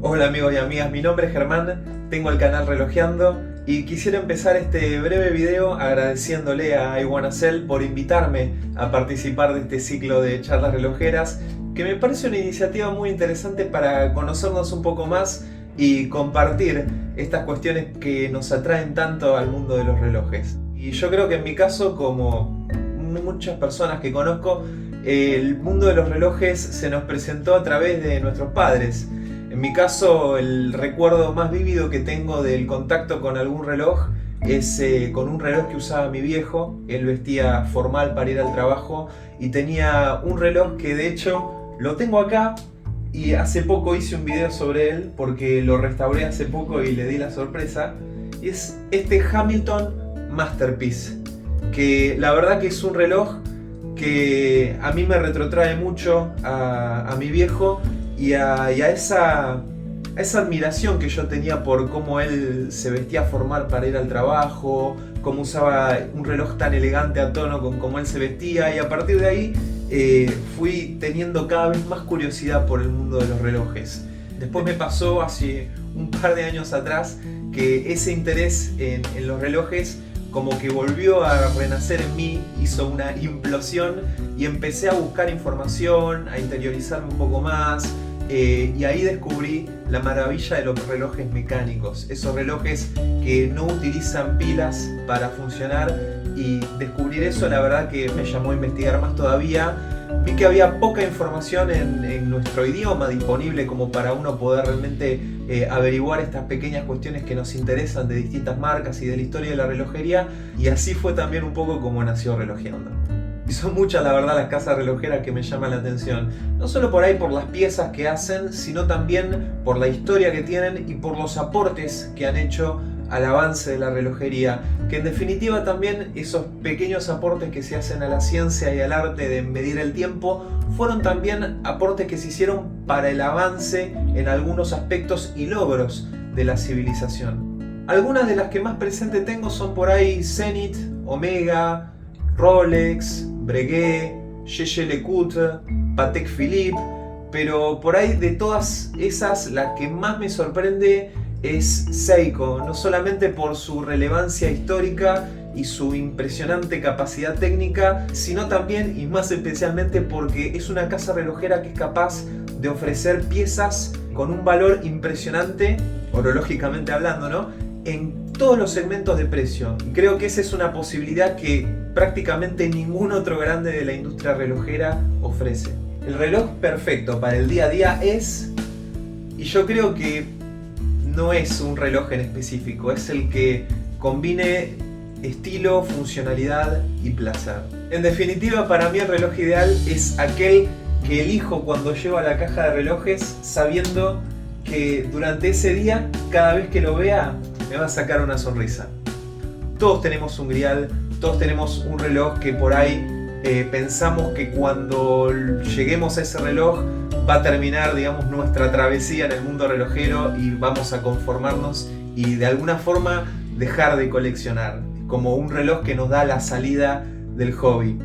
Hola amigos y amigas, mi nombre es Germán, tengo el canal Relojeando y quisiera empezar este breve video agradeciéndole a iWannnaSell por invitarme a participar de este ciclo de charlas relojeras, que me parece una iniciativa muy interesante para conocernos un poco más y compartir estas cuestiones que nos atraen tanto al mundo de los relojes. Y yo creo que en mi caso, como muchas personas que conozco, el mundo de los relojes se nos presentó a través de nuestros padres. En mi caso, el recuerdo más vívido que tengo del contacto con algún reloj es con un reloj que usaba mi viejo. Él vestía formal para ir al trabajo y tenía un reloj que de hecho lo tengo acá y hace poco hice un video sobre él porque lo restauré hace poco y le di la sorpresa. Y es este Hamilton Masterpiece, que la verdad que es un reloj que a mí me retrotrae mucho a mi viejo y a esa admiración que yo tenía por cómo él se vestía formal para ir al trabajo, cómo usaba un reloj tan elegante a tono con cómo él se vestía, y a partir de ahí fui teniendo cada vez más curiosidad por el mundo de los relojes. Después me pasó hace un par de años atrás que ese interés en los relojes como que volvió a renacer en mí, hizo una implosión y empecé a buscar información, a interiorizarme un poco más. Y ahí descubrí la maravilla de los relojes mecánicos, esos relojes que no utilizan pilas para funcionar, y descubrir eso la verdad que me llamó a investigar más todavía. Vi que había poca información en nuestro idioma disponible como para uno poder realmente averiguar estas pequeñas cuestiones que nos interesan de distintas marcas y de la historia de la relojería, y así fue también un poco como nació Relojeando. Y son muchas la verdad las casas relojeras que me llaman la atención, no solo por ahí por las piezas que hacen, sino también por la historia que tienen y por los aportes que han hecho al avance de la relojería, que en definitiva también esos pequeños aportes que se hacen a la ciencia y al arte de medir el tiempo fueron también aportes que se hicieron para el avance en algunos aspectos y logros de la civilización. Algunas de las que más presente tengo son por ahí Zenith, Omega, Rolex, Breguet, Jaeger-LeCoultre, Patek Philippe, pero por ahí de todas esas la que más me sorprende es Seiko, no solamente por su relevancia histórica y su impresionante capacidad técnica, sino también y más especialmente porque es una casa relojera que es capaz de ofrecer piezas con un valor impresionante, orológicamente hablando, ¿no?, en todos los segmentos de precio. Y creo que esa es una posibilidad que prácticamente ningún otro grande de la industria relojera ofrece. El reloj perfecto para el día a día es, y yo creo que no es un reloj en específico, es el que combine estilo, funcionalidad y placer. En definitiva, para mí el reloj ideal es aquel que elijo cuando llego a la caja de relojes sabiendo que durante ese día, cada vez que lo vea, me va a sacar una sonrisa. Todos tenemos un grial, todos tenemos un reloj que por ahí pensamos que cuando lleguemos a ese reloj va a terminar, digamos, nuestra travesía en el mundo relojero y vamos a conformarnos y de alguna forma dejar de coleccionar, como un reloj que nos da la salida del hobby.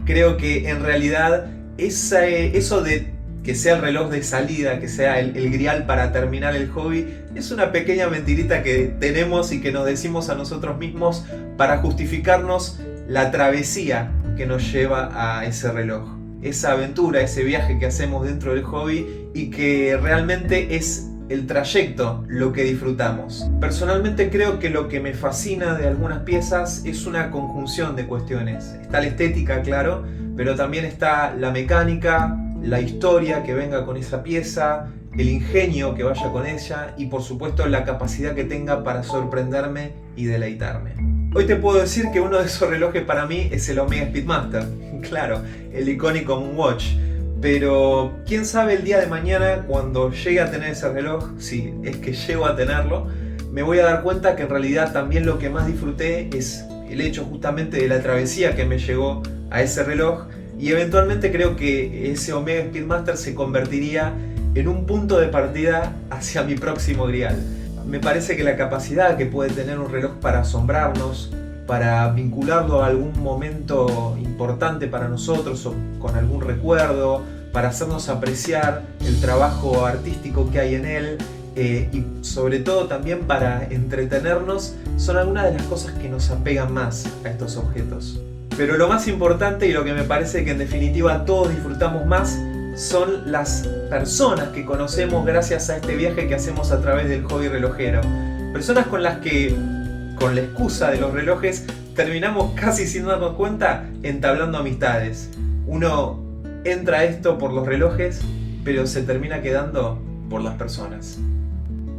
Creo que en realidad eso de que sea el reloj de salida, que sea el grial para terminar el hobby, es una pequeña mentirita que tenemos y que nos decimos a nosotros mismos para justificarnos la travesía que nos lleva a ese reloj. Esa aventura, ese viaje que hacemos dentro del hobby y que realmente es el trayecto lo que disfrutamos. Personalmente creo que lo que me fascina de algunas piezas es una conjunción de cuestiones. Está la estética, claro, pero también está la mecánica, la historia que venga con esa pieza, el ingenio que vaya con ella y por supuesto la capacidad que tenga para sorprenderme y deleitarme. Hoy te puedo decir que uno de esos relojes para mí es el Omega Speedmaster, claro, el icónico Moonwatch. Pero quién sabe el día de mañana cuando llegue a tener ese reloj, si es que llego a tenerlo, me voy a dar cuenta que en realidad también lo que más disfruté es el hecho justamente de la travesía que me llevó a ese reloj, y eventualmente creo que ese Omega Speedmaster se convertiría en un punto de partida hacia mi próximo grial. Me parece que la capacidad que puede tener un reloj para asombrarnos, para vincularlo a algún momento importante para nosotros o con algún recuerdo, para hacernos apreciar el trabajo artístico que hay en él, y sobre todo también para entretenernos, son algunas de las cosas que nos apegan más a estos objetos. Pero lo más importante, y lo que me parece que en definitiva todos disfrutamos más, son las personas que conocemos gracias a este viaje que hacemos a través del hobby relojero. Personas con las que, con la excusa de los relojes, terminamos casi sin darnos cuenta entablando amistades. Uno entra a esto por los relojes, pero se termina quedando por las personas.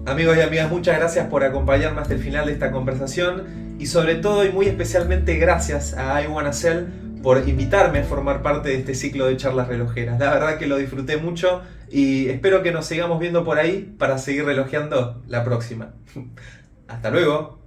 Amigos y amigas, muchas gracias por acompañarme hasta el final de esta conversación, y sobre todo y muy especialmente gracias a I Wanna Sell por invitarme a formar parte de este ciclo de charlas relojeras. La verdad que lo disfruté mucho y espero que nos sigamos viendo por ahí para seguir relojeando la próxima. Hasta luego.